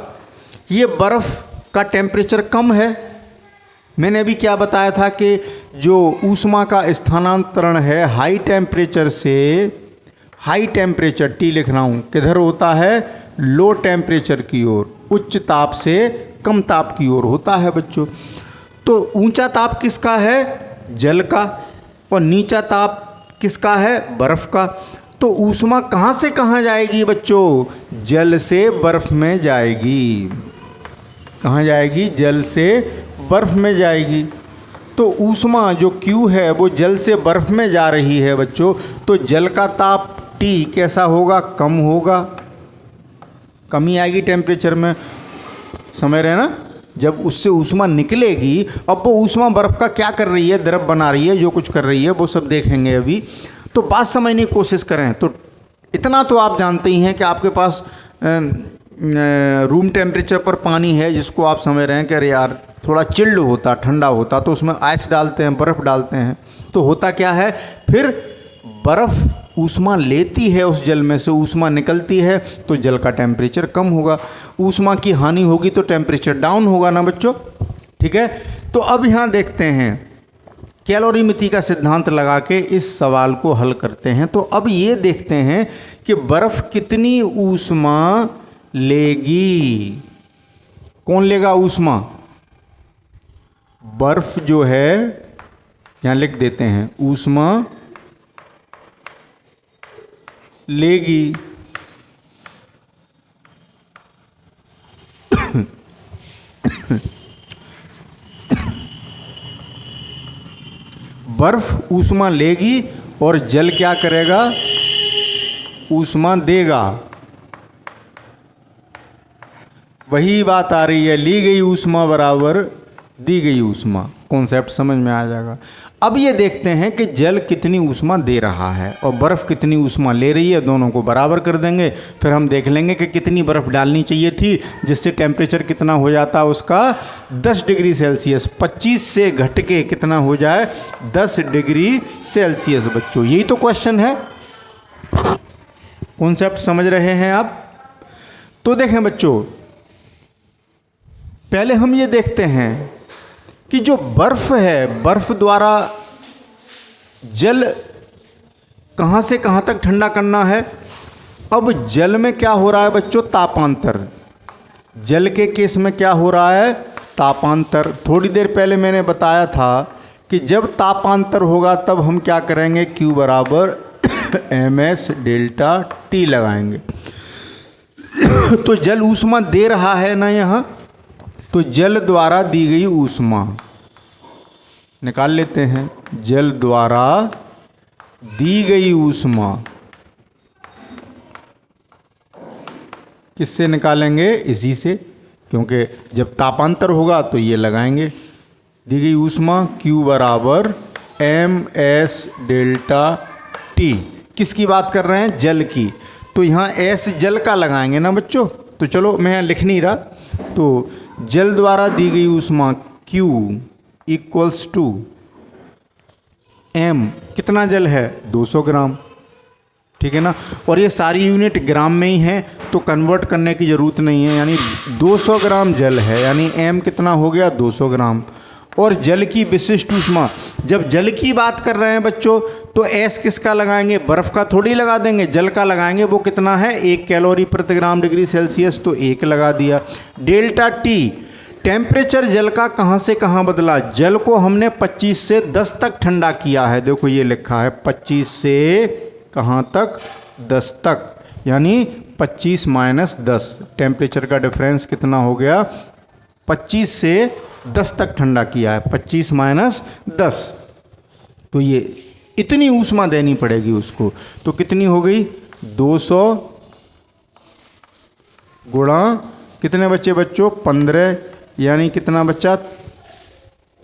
ये बर्फ़ का टेम्परेचर कम है। मैंने अभी क्या बताया था कि जो ऊष्मा का स्थानांतरण है हाई टेम्परेचर से, हाई टेम्परेचर टी लिख रहा हूँ, किधर होता है, लो टेम्परेचर की ओर, उच्च ताप से कम ताप की ओर होता है बच्चों। तो ऊंचा ताप किसका है, जल का, और नीचा ताप किसका है, बर्फ़ का। तो ऊष्मा कहाँ से कहाँ जाएगी बच्चों, जल से बर्फ़ में जाएगी। कहाँ जाएगी, जल से बर्फ़ में जाएगी। तो ऊष्मा जो Q है वो जल से बर्फ़ में जा रही है बच्चों। तो जल का ताप T कैसा होगा, कम होगा, कमी आएगी टेम्परेचर में, समझ रहे हैं ना। जब उससे ऊष्मा निकलेगी, अब वो ऊष्मा बर्फ़ का क्या कर रही है, द्रव बना रही है, जो कुछ कर रही है वो सब देखेंगे अभी। तो बात समझने की कोशिश करें। तो इतना तो आप जानते ही हैं कि आपके पास रूम टेम्परेचर पर पानी है, जिसको आप समझ रहे हैं कि अरे यार थोड़ा चिल्ड होता, ठंडा होता, तो उसमें आइस डालते हैं, बर्फ़ डालते हैं, तो होता क्या है, फिर बर्फ़ ऊष्मा लेती है, उस जल में से ऊष्मा निकलती है, तो जल का टेम्परेचर कम होगा। ऊष्मा की हानि होगी तो टेम्परेचर डाउन होगा ना बच्चों, ठीक है। तो अब यहाँ देखते हैं, कैलोरीमिति का सिद्धांत लगा के इस सवाल को हल करते हैं। तो अब ये देखते हैं कि बर्फ़ कितनी ऊष्मा लेगी। कौन लेगा ऊष्मा, बर्फ़ जो है, यहाँ लिख देते हैं, ऊष्मा लेगी। बर्फ ऊष्मा लेगी और जल क्या करेगा, ऊष्मा देगा। वही बात आ रही है, ली गई ऊष्मा बराबर दी गई ऊष्मा। कॉन्सेप्ट समझ में आ जाएगा। अब ये देखते हैं कि जल कितनी ऊष्मा दे रहा है और बर्फ़ कितनी ऊष्मा ले रही है, दोनों को बराबर कर देंगे। फिर हम देख लेंगे कि कितनी बर्फ़ डालनी चाहिए थी, जिससे टेम्परेचर कितना हो जाता उसका, 10 डिग्री सेल्सियस। 25 से घट के कितना हो जाए, 10 डिग्री सेल्सियस बच्चों। यही तो क्वेश्चन है। कॉन्सेप्ट समझ रहे हैं आप। तो देखें बच्चों, पहले हम ये देखते हैं कि जो बर्फ़ है, बर्फ़ द्वारा जल कहाँ से कहाँ तक ठंडा करना है। अब जल में क्या हो रहा है बच्चों, तापांतर। जल के केस में क्या हो रहा है, तापांतर। थोड़ी देर पहले मैंने बताया था कि जब तापांतर होगा तब हम क्या करेंगे, Q बराबर ms डेल्टा T लगाएंगे। तो जल ऊष्मा दे रहा है ना यहाँ, तो जल द्वारा दी गई ऊष्मा निकाल लेते हैं। जल द्वारा दी गई ऊष्मा किससे निकालेंगे, इसी से, क्योंकि जब तापांतर होगा तो ये लगाएंगे। दी गई ऊष्मा Q बराबर ms डेल्टा T। किसकी बात कर रहे हैं? जल की। तो यहाँ S जल का लगाएंगे ना बच्चों। तो चलो मैं यहाँ लिख नहीं रहा। तो जल द्वारा दी गई ऊष्मा Q इक्वल्स टू M, कितना जल है? 200 ग्राम, ठीक है ना। और ये सारी यूनिट ग्राम में ही है तो कन्वर्ट करने की ज़रूरत नहीं है। यानी 200 ग्राम जल है, यानी M कितना हो गया? 200 ग्राम। और जल की विशिष्ट ऊष्मा, जब जल की बात कर रहे हैं बच्चों तो S किसका लगाएंगे? बर्फ़ का थोड़ी लगा देंगे, जल का लगाएंगे। वो कितना है? 1 कैलोरी प्रति ग्राम डिग्री सेल्सियस, तो 1 लगा दिया। डेल्टा T, टेम्परेचर जल का कहाँ से कहाँ बदला? जल को हमने 25 से 10 तक ठंडा किया है। देखो ये लिखा है 25 से कहाँ तक? 10 तक, यानी 25 माइनस 10। टेम्परेचर का डिफरेंस कितना हो गया? 25 से 10 तक ठंडा किया है, 25 माइनस 10। तो ये इतनी ऊष्मा देनी पड़ेगी उसको। तो कितनी हो गई? 200 गुणा कितने बच्चे बच्चों? 15, यानी कितना बच्चा?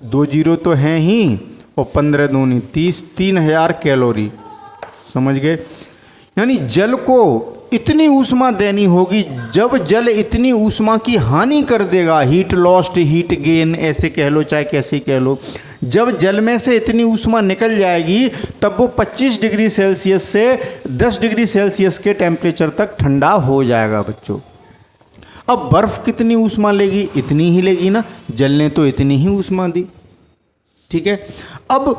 2 जीरो तो हैं ही, और 15 दूनी 30, 3000 कैलोरी। समझ गए? यानी जल को इतनी ऊष्मा देनी होगी। जब जल इतनी ऊष्मा की हानि कर देगा, हीट लॉस्ट, हीट गेन ऐसे कह लो, चाहे कैसे कह लो, जब जल में से इतनी ऊष्मा निकल जाएगी तब वो 25 डिग्री सेल्सियस से 10 डिग्री सेल्सियस के टेम्परेचर तक ठंडा हो जाएगा बच्चों। अब बर्फ़ कितनी ऊष्मा लेगी? इतनी ही लेगी ना, जल ने तो इतनी ही ऊष्मा दी, ठीक है। अब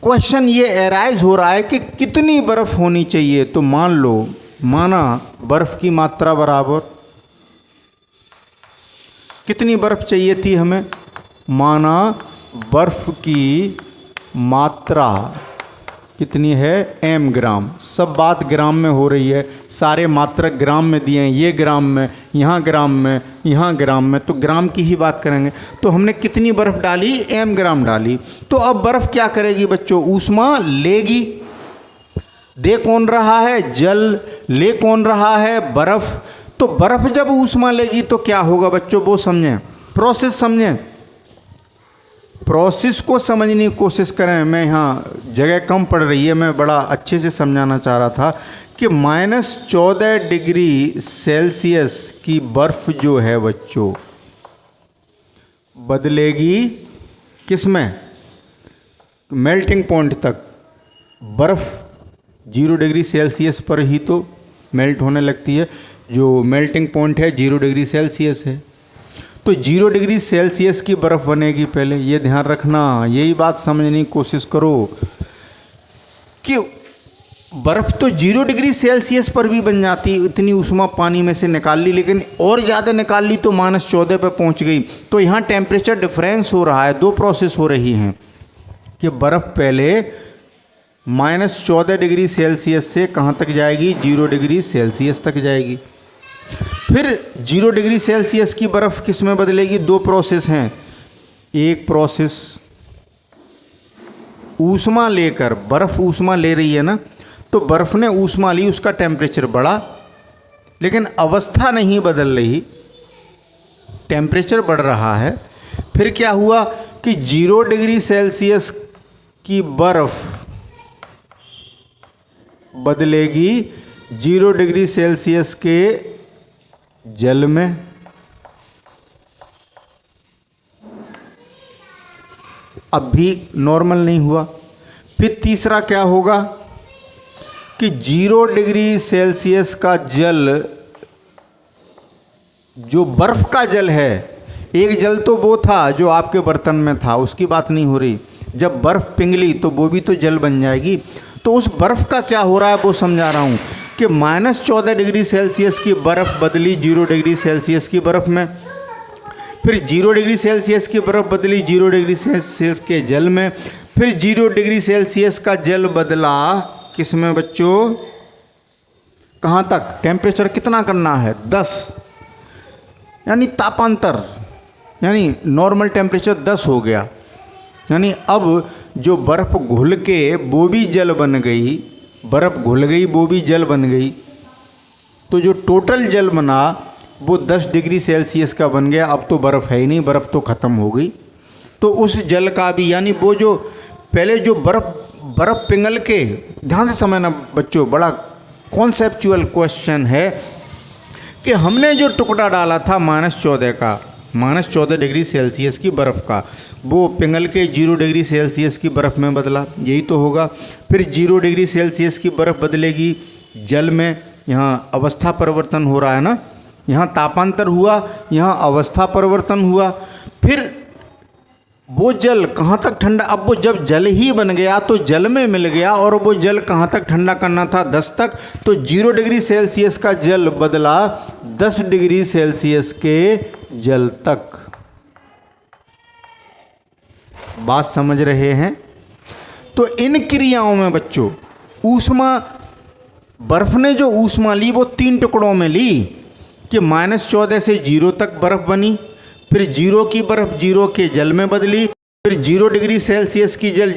क्वेश्चन ये एराइज हो रहा है कि कितनी बर्फ़ होनी चाहिए। तो मान लो, माना बर्फ़ की मात्रा बराबर, कितनी बर्फ़ चाहिए थी हमें? माना बर्फ़ की मात्रा कितनी है? m ग्राम। सब बात ग्राम में हो रही है, सारे मात्रक ग्राम में दिए हैं। ये ग्राम में, यहाँ ग्राम में, यहाँ ग्राम में, तो ग्राम की ही बात करेंगे। तो हमने कितनी बर्फ़ डाली? m ग्राम डाली। तो अब बर्फ़ क्या करेगी बच्चों? ऊष्मा लेगी। दे कौन रहा है? जल। ले कौन रहा है? बर्फ़। तो बर्फ़ जब ऊष्मा लेगी तो क्या होगा बच्चों? वो समझें, प्रोसेस समझें। प्रोसेस को समझने की कोशिश करें। मैं यहाँ जगह कम पड़ रही है, मैं बड़ा अच्छे से समझाना चाह रहा था कि -14 डिग्री सेल्सियस की बर्फ़ जो है बच्चों बदलेगी किस में? मेल्टिंग पॉइंट तक। बर्फ़ 0 डिग्री सेल्सियस पर ही तो मेल्ट होने लगती है। जो मेल्टिंग पॉइंट है 0 डिग्री सेल्सियस है। तो 0 डिग्री सेल्सियस की बर्फ़ बनेगी पहले, ये ध्यान रखना। यही बात समझने की कोशिश करो कि बर्फ़ तो 0 डिग्री सेल्सियस पर भी बन जाती, इतनी ऊष्मा पानी में से निकाल ली, लेकिन और ज़्यादा निकाल ली तो -14 पर पहुंच गई। तो यहाँ टेम्परेचर डिफरेंस हो रहा है, 2 प्रोसेस हो रही हैं कि बर्फ़ पहले -14 डिग्री सेल्सियस से कहाँ तक जाएगी? 0 डिग्री सेल्सियस तक जाएगी। फिर 0 डिग्री सेल्सियस की बर्फ़ किस में बदलेगी? 2 प्रोसेस हैं। एक प्रोसेस ऊष्मा लेकर, बर्फ़ ऊष्मा ले रही है ना, तो बर्फ़ ने ऊष्मा ली, उसका टेम्परेचर बढ़ा, लेकिन अवस्था नहीं बदल रही, टेम्परेचर बढ़ रहा है। फिर क्या हुआ कि 0 डिग्री सेल्सियस की बर्फ़ बदलेगी 0 डिग्री सेल्सियस के जल में। अब भी नॉर्मल नहीं हुआ। फिर तीसरा क्या होगा कि 0 डिग्री सेल्सियस का जल, जो बर्फ़ का जल है, एक जल तो वो था जो आपके बर्तन में था, उसकी बात नहीं हो रही। जब बर्फ़ पिघली तो वो भी तो जल बन जाएगी। तो उस बर्फ़ का क्या हो रहा है वो समझा रहा हूँ कि -14 डिग्री सेल्सियस की बर्फ़ बदली 0 डिग्री सेल्सियस की बर्फ़ में, फिर 0 डिग्री सेल्सियस की बर्फ़ बदली 0 डिग्री सेल्सियस के जल में, फिर 0 डिग्री सेल्सियस का जल बदला किस में बच्चों? कहाँ तक? टेम्परेचर कितना करना है? 10, यानी तापांतर, यानी नॉर्मल टेम्परेचर 10 हो गया। यानी अब जो बर्फ़ घुल के वो भी जल बन गई, बर्फ़ घुल गई वो भी जल बन गई, तो जो टोटल जल बना वो 10 डिग्री सेल्सियस का बन गया, अब तो बर्फ़ है ही नहीं, बर्फ़ तो ख़त्म हो गई। तो उस जल का भी, यानी वो जो पहले जो बर्फ़ पिघल के, ध्यान से समझना बच्चों, बड़ा कॉन्सेप्चुअल क्वेश्चन है कि हमने जो टुकड़ा डाला था -14 का, -14 डिग्री सेल्सियस की बर्फ़ का, वो पिघल के 0 डिग्री सेल्सियस की बर्फ़ में बदला, यही तो होगा। फिर 0 डिग्री सेल्सियस की बर्फ़ बदलेगी जल में, यहाँ अवस्था परिवर्तन हो रहा है ना, यहाँ तापांतर हुआ, यहाँ अवस्था परिवर्तन हुआ। फिर वो जल कहाँ तक ठंडा, अब वो जब जल ही बन गया तो जल में मिल गया, और वो जल कहाँ तक ठंडा करना था, 10 तक, तो 0 डिग्री सेल्सियस का जल बदला 10 डिग्री सेल्सियस के जल तक। बात समझ रहे हैं? तो इन क्रियाओं में बच्चों ऊष्मा, बर्फ ने जो ऊष्मा ली वो 3 टुकड़ों में ली कि -14 से 0 तक बर्फ बनी, फिर 0 की बर्फ 0 के जल में बदली, फिर 0 डिग्री सेल्सियस की जल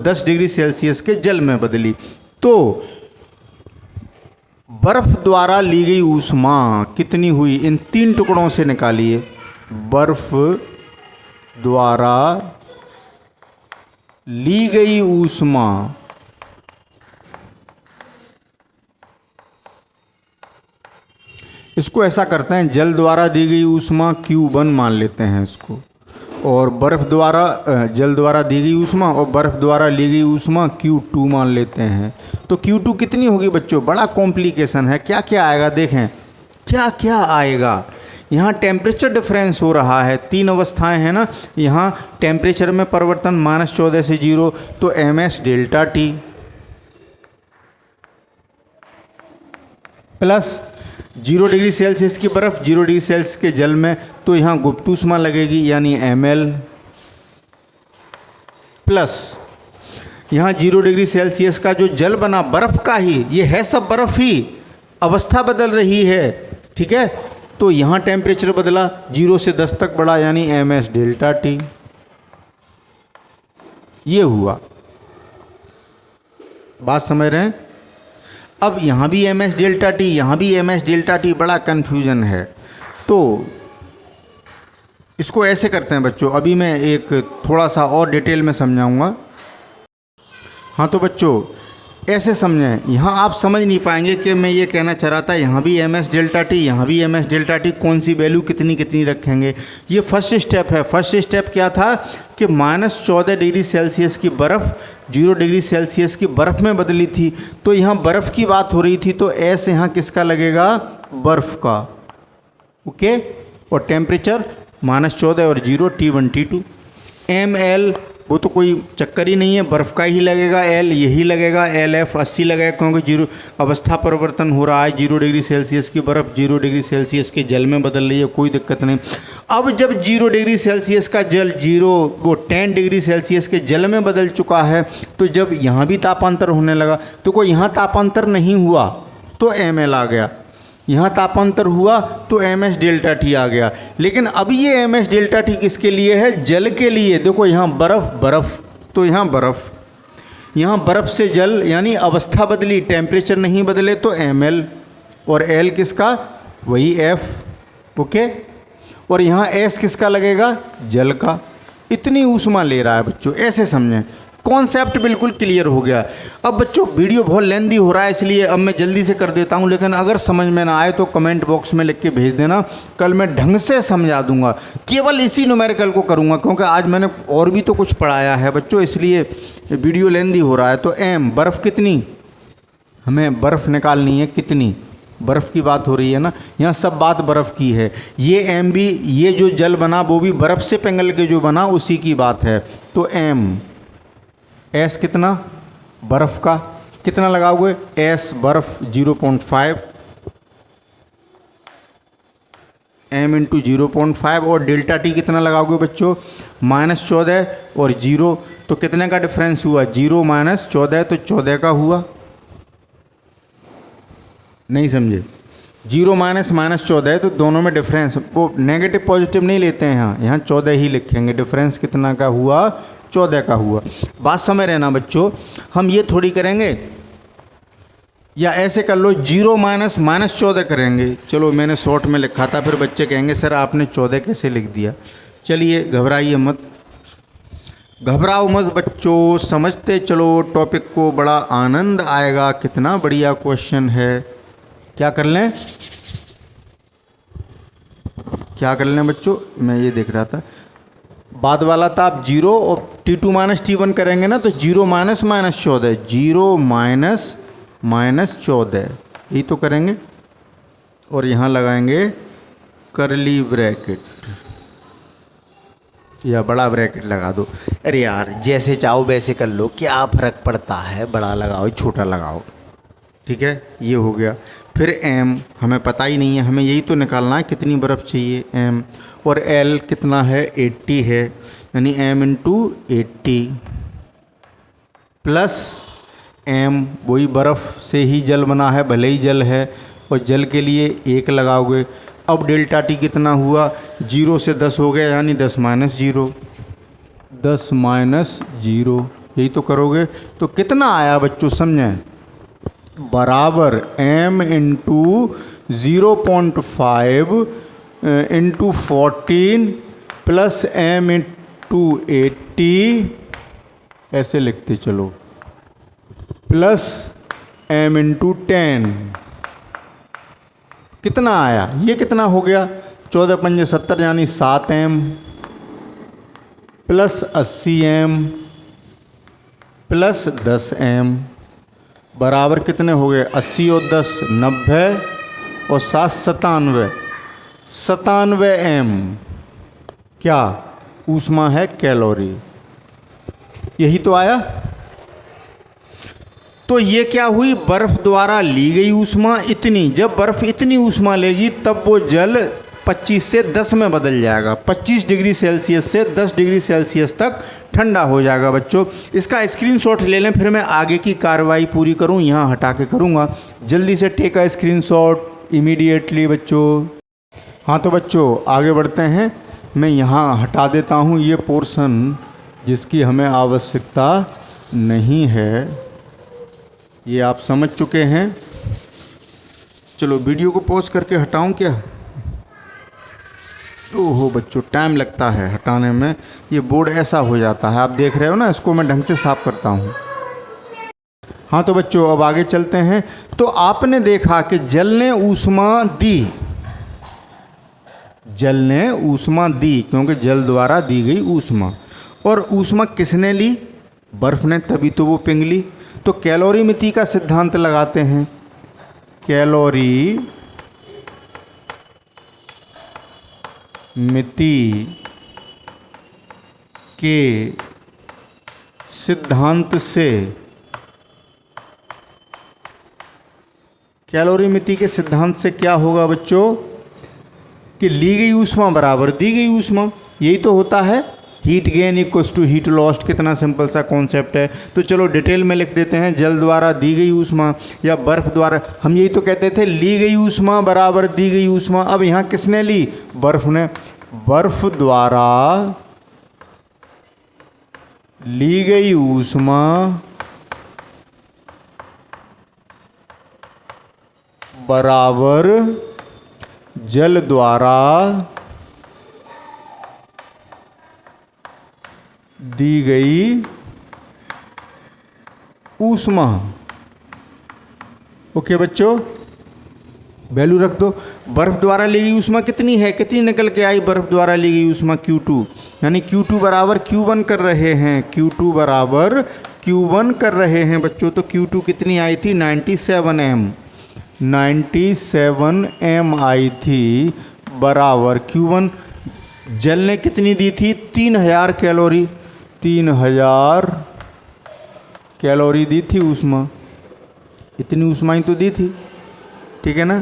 10 डिग्री सेल्सियस के जल में बदली। तो बर्फ द्वारा ली गई ऊष्मा कितनी हुई, इन 3 टुकड़ों से निकालिए। बर्फ द्वारा ली गई ऊष्मा इसको ऐसा करते हैं, जल द्वारा दी गई ऊष्मा Q1 मान लेते हैं इसको, और बर्फ़ द्वारा, जल द्वारा दी गई ऊष्मा और बर्फ़ द्वारा ली गई ऊष्मा Q2 मान लेते हैं। तो Q2 कितनी होगी बच्चों, बड़ा कॉम्प्लिकेशन है, क्या क्या आएगा देखें, क्या क्या आएगा। यहाँ टेम्परेचर डिफरेंस हो रहा है, 3 अवस्थाएं हैं ना, यहाँ टेम्परेचर में परिवर्तन -14 से 0, तो ms delta T plus 0 degree Celsius की बर्फ़ 0 डिग्री सेल्सियस के जल में, तो यहाँ गुप्त ऊष्मा लगेगी यानी ml, प्लस यहाँ 0 डिग्री सेल्सियस का जो जल बना बर्फ़ का ही, ये है सब बर्फ़ ही, अवस्था बदल रही है, ठीक है, तो यहाँ टेम्परेचर बदला, 0 से 10 तक बढ़ा यानी ms डेल्टा T। ये हुआ, बात समझ रहे हैं? अब यहाँ भी ms डेल्टा T, यहाँ भी ms डेल्टा T, बड़ा कन्फ्यूजन है। तो इसको ऐसे करते हैं बच्चों, अभी मैं एक थोड़ा सा और डिटेल में समझाऊंगा। हाँ तो बच्चों ऐसे समझें, यहाँ आप समझ नहीं पाएंगे कि मैं ये कहना चाह रहा था, यहाँ भी ms डेल्टा T, यहाँ भी ms डेल्टा T, कौन सी वैल्यू कितनी कितनी रखेंगे। ये फर्स्ट स्टेप है। फर्स्ट स्टेप क्या था कि -14 डिग्री सेल्सियस की बर्फ़ 0 डिग्री सेल्सियस की बर्फ़ में बदली थी, तो यहाँ बर्फ़ की बात हो रही थी, तो S यहाँ किसका लगेगा, बर्फ़ का, ओके, और टेम्परेचर -14 और 0 T1 T2। ml वो तो कोई चक्कर ही नहीं है, बर्फ़ का ही लगेगा, L यही लगेगा, LF 80 लगेगा, क्योंकि 0 अवस्था परिवर्तन हो रहा है, 0 डिग्री सेल्सियस की बर्फ़ 0 डिग्री सेल्सियस के जल में बदल रही है, कोई दिक्कत नहीं। अब जब 0 डिग्री सेल्सियस का जल 10 डिग्री सेल्सियस के जल में बदल चुका है, तो जब यहाँ भी तापांतर होने लगा, तो कोई यहाँ तापांतर नहीं हुआ तो ml आ गया, यहाँ तापांतर हुआ तो ms डेल्टा T आ गया। लेकिन अब ये ms डेल्टा T किसके लिए है, जल के लिए। देखो यहाँ बर्फ़, तो यहाँ बर्फ़ से जल, यानी अवस्था बदली, टेम्परेचर नहीं बदले, तो ml, और L किसका, वही F, ओके, और यहाँ S किसका लगेगा, जल का। इतनी ऊष्मा ले रहा है बच्चों, ऐसे समझें, कॉन्सेप्ट बिल्कुल क्लियर हो गया। अब बच्चों वीडियो बहुत लेंदी हो रहा है, इसलिए अब मैं जल्दी से कर देता हूं, लेकिन अगर समझ में ना आए तो कमेंट बॉक्स में लिख के भेज देना, कल मैं ढंग से समझा दूंगा। केवल इसी न्यूमेरिकल को करूंगा, क्योंकि आज मैंने और भी तो कुछ पढ़ाया है बच्चों, इसलिए वीडियो लेंदी हो रहा है। तो m, बर्फ़ कितनी, हमें बर्फ़ निकालनी है, कितनी बर्फ़ की बात हो रही है ना, यहाँ सब बात बर्फ़ की है। ये m भी, ये जो जल बना वो भी बर्फ़ से पिघल के जो बना उसी की बात है। तो m, S कितना, बर्फ़ का कितना लगाओगे, S बर्फ़ 0.5, m इंटू 0.5, और डेल्टा T कितना लगाओगे बच्चों, -14 और 0, तो कितने का डिफरेंस हुआ, 0 - 14, तो 14 का हुआ। नहीं समझे, 0 - 14 तो दोनों में डिफरेंस, वो नेगेटिव पॉजिटिव नहीं लेते हैं, यहाँ 14 ही लिखेंगे। डिफरेंस कितना का हुआ, 14 का हुआ। बात समझ रहे ना बच्चों, हम ये थोड़ी करेंगे या ऐसे कर लो 0 माइनस -14 करेंगे। चलो मैंने शॉर्ट में लिखा था, फिर बच्चे कहेंगे सर आपने 14 कैसे लिख दिया। चलिए घबराइए मत, घबराओ मत बच्चों, समझते चलो टॉपिक को, बड़ा आनंद आएगा। कितना बढ़िया क्वेश्चन है। क्या कर लें, क्या कर लें बच्चों, मैं ये देख रहा था बाद वाला था। आप 0 और T2 माइनस T1 करेंगे ना, तो 0 माइनस -14, 0 माइनस -14 यही तो करेंगे। और यहाँ लगाएंगे करली ब्रैकेट या बड़ा ब्रैकेट लगा दो। अरे यार जैसे चाहो वैसे कर लो, क्या फ़र्क पड़ता है, बड़ा लगाओ छोटा लगाओ, ठीक है। ये हो गया। फिर m हमें पता ही नहीं है, हमें यही तो निकालना है कितनी बर्फ़ चाहिए m, और l कितना है 80 है, यानी m इंटू 80 प्लस m, वही बर्फ़ से ही जल बना है, भले ही जल है, और जल के लिए 1 लगाओगे। अब डेल्टा टी कितना हुआ, 0 से 10 हो गया, यानी 10 माइनस 0, 10 माइनस 0 यही तो करोगे। तो कितना आया बच्चों समझें, बराबर m into 0.5 into 14 plus m into 80, ऐसे लिखते चलो, प्लस m इंटू 10। कितना आया, ये कितना हो गया, 14 पंजे 70 यानी 7m plus 80m plus 10m बराबर कितने हो गए, 80 और 10 90 और 7 97m क्या ऊष्मा है, कैलोरी। यही तो आया। तो ये क्या हुई, बर्फ़ द्वारा ली गई ऊष्मा इतनी। जब बर्फ़ इतनी ऊष्मा लेगी तब वो जल 25 से 10 में बदल जाएगा, 25 डिग्री सेल्सियस से 10 डिग्री सेल्सियस तक ठंडा हो जाएगा बच्चों। इसका स्क्रीनशॉट ले लें, फिर मैं आगे की कार्रवाई पूरी करूं, यहाँ हटा के करूँगा। जल्दी से टेक अ स्क्रीनशॉट इमीडिएटली बच्चों। हाँ तो बच्चों आगे बढ़ते हैं, मैं यहाँ हटा देता हूँ ये पोर्शन जिसकी हमें आवश्यकता नहीं है, ये आप समझ चुके हैं। चलो वीडियो को पॉज करके हटाऊं क्या, ओहो बच्चों टाइम लगता है हटाने में, ये बोर्ड ऐसा हो जाता है, आप देख रहे हो ना, इसको मैं ढंग से साफ करता हूँ। हाँ तो बच्चों अब आगे चलते हैं। तो आपने देखा कि जल ने ऊष्मा दी, जल ने ऊष्मा दी क्योंकि जल द्वारा दी गई ऊष्मा, और ऊष्मा किसने ली, बर्फ़ ने, तभी तो वो पिघली। तो कैलोरी मिति का सिद्धांत लगाते हैं। कैलोरी मिति के सिद्धांत से, कैलोरी मिति के सिद्धांत से क्या होगा बच्चों कि ली गई ऊष्मा बराबर दी गई ऊष्मा, यही तो होता है। Heat gain equals to heat lost, कितना सिंपल सा कॉन्सेप्ट है। तो चलो डिटेल में लिख देते हैं, जल द्वारा दी गई ऊष्मा या बर्फ़ द्वारा, हम यही तो कहते थे ली गई ऊष्मा बराबर दी गई ऊष्मा। अब यहाँ किसने ली, बर्फ़ ने, बर्फ़ द्वारा ली गई ऊष्मा बराबर जल द्वारा दी गई ऊष्मा। ओके बच्चों, वैल्यू रख दो। बर्फ़ द्वारा ली गई ऊष्मा कितनी है, कितनी निकल के आई बर्फ़ द्वारा ली गई ऊष्मा, Q2, यानी Q2 बराबर Q1 कर रहे हैं, Q2 बराबर Q1 कर रहे हैं बच्चों। तो Q2 कितनी आई थी, 97m, 97m आई थी, बराबर Q1 जल ने कितनी दी थी, 3000 कैलोरी, 3000 कैलोरी दी थी ऊष्मा, इतनी ऊष्मा ही तो दी थी, ठीक है ना।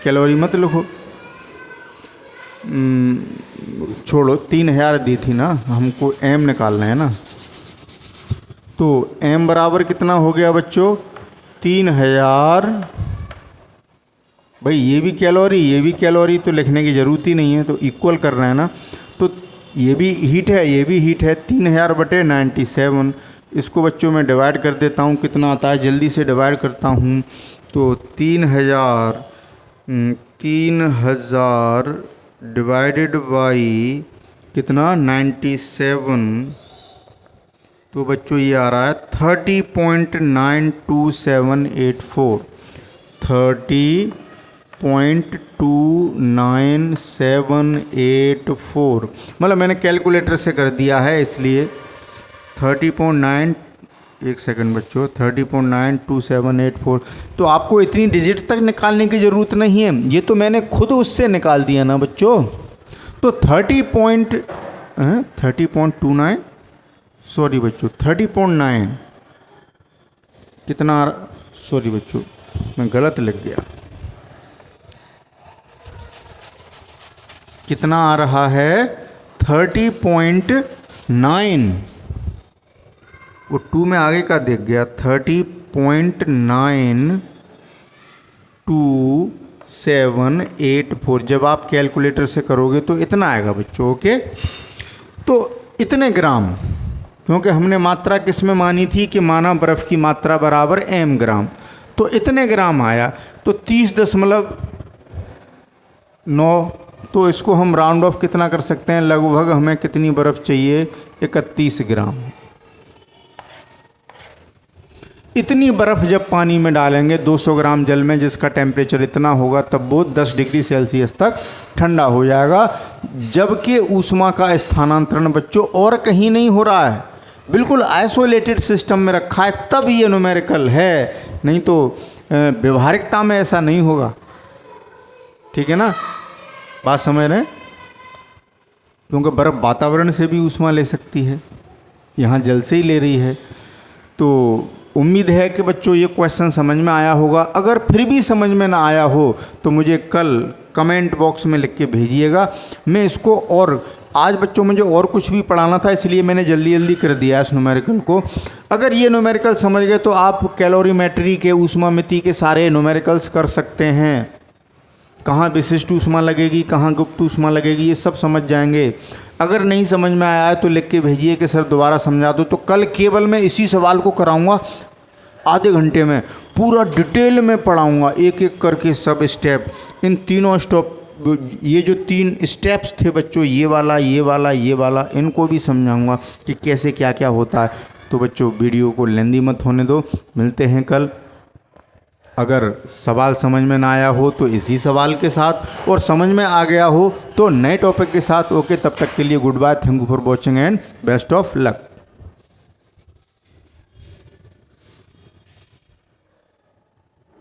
कैलोरी मत लिखो, छोड़ो, 3000 दी थी ना, हमको m निकालना है ना। तो m बराबर कितना हो गया बच्चों, 3000, भाई ये भी कैलोरी तो लिखने की ज़रूरत ही नहीं है, तो इक्वल करना है ना। तो ये भी हीट है, ये भी हीट है, 3000 बटे 97, इसको बच्चों मैं डिवाइड कर देता हूँ, कितना आता है जल्दी से डिवाइड करता हूँ। तो 3000 डिवाइडेड बाई कितना 97, तो बच्चों ये आ रहा है 30.92784, 30.29784, मतलब मैंने कैलकुलेटर से कर दिया है इसलिए 30.9, एक सेकंड बच्चों, 30.92784। तो आपको इतनी डिजिट तक निकालने की ज़रूरत नहीं है, ये तो मैंने खुद उससे निकाल दिया ना बच्चों। तो 30.29, सॉरी बच्चों 30.9 कितना, सॉरी बच्चों मैं गलत लिख गया, कितना आ रहा है 30.9, वो 2 में आगे का देख गया, 30.92784। जब आप कैलकुलेटर से करोगे तो इतना आएगा बच्चों। ओके, तो इतने ग्राम, क्योंकि हमने मात्रा किस में मानी थी कि माना बर्फ़ की मात्रा बराबर m ग्राम, तो इतने ग्राम आया। तो 30.9, तो इसको हम राउंड ऑफ कितना कर सकते हैं, लगभग हमें कितनी बर्फ़ चाहिए, 31 ग्राम। इतनी बर्फ़ जब पानी में डालेंगे 200 ग्राम जल में, जिसका टेम्परेचर इतना होगा, तब वो 10 डिग्री सेल्सियस तक ठंडा हो जाएगा। जबकि ऊष्मा का स्थानांतरण बच्चों और कहीं नहीं हो रहा है, बिल्कुल आइसोलेटेड सिस्टम में रखा है, तब ये न्यूमेरिकल है, नहीं तो व्यवहारिकता में ऐसा नहीं होगा। ठीक है ना, बात समझ रहे हैं? क्योंकि बर्फ़ वातावरण से भी ऊष्मा ले सकती है, यहाँ जल से ही ले रही है। तो उम्मीद है कि बच्चों ये क्वेश्चन समझ में आया होगा। अगर फिर भी समझ में ना आया हो तो मुझे कल कमेंट बॉक्स में लिख के भेजिएगा। मैं इसको, और आज बच्चों मुझे और कुछ भी पढ़ाना था, इसलिए मैंने जल्दी जल्दी कर दिया इस न्यूमेरिकल को। अगर ये न्यूमेरिकल समझ गए तो आप कैलोरीमेट्री के, ऊष्मामिति के सारे न्यूमेरिकल्स कर सकते हैं। कहाँ विशिष्ट ऊष्मा लगेगी, कहाँ गुप्त ऊष्मा लगेगी, ये सब समझ जाएंगे। अगर नहीं समझ में आया है तो लिख के भेजिए कि सर दोबारा समझा दो। तो कल केवल मैं इसी सवाल को कराऊंगा, आधे घंटे में पूरा डिटेल में पढ़ाऊंगा, एक एक करके सब स्टेप। इन तीनों स्टेप, ये जो 3 स्टेप्स थे बच्चों, ये वाला, ये वाला, ये वाला, इनको भी समझाऊंगा कि कैसे क्या क्या होता है। तो बच्चों वीडियो को लेंदी मत होने दो, मिलते हैं कल। अगर सवाल समझ में ना आया हो तो इसी सवाल के साथ, और समझ में आ गया हो तो नए टॉपिक के साथ। ओके, तब तक के लिए goodbye, thank you for watching and best of luck.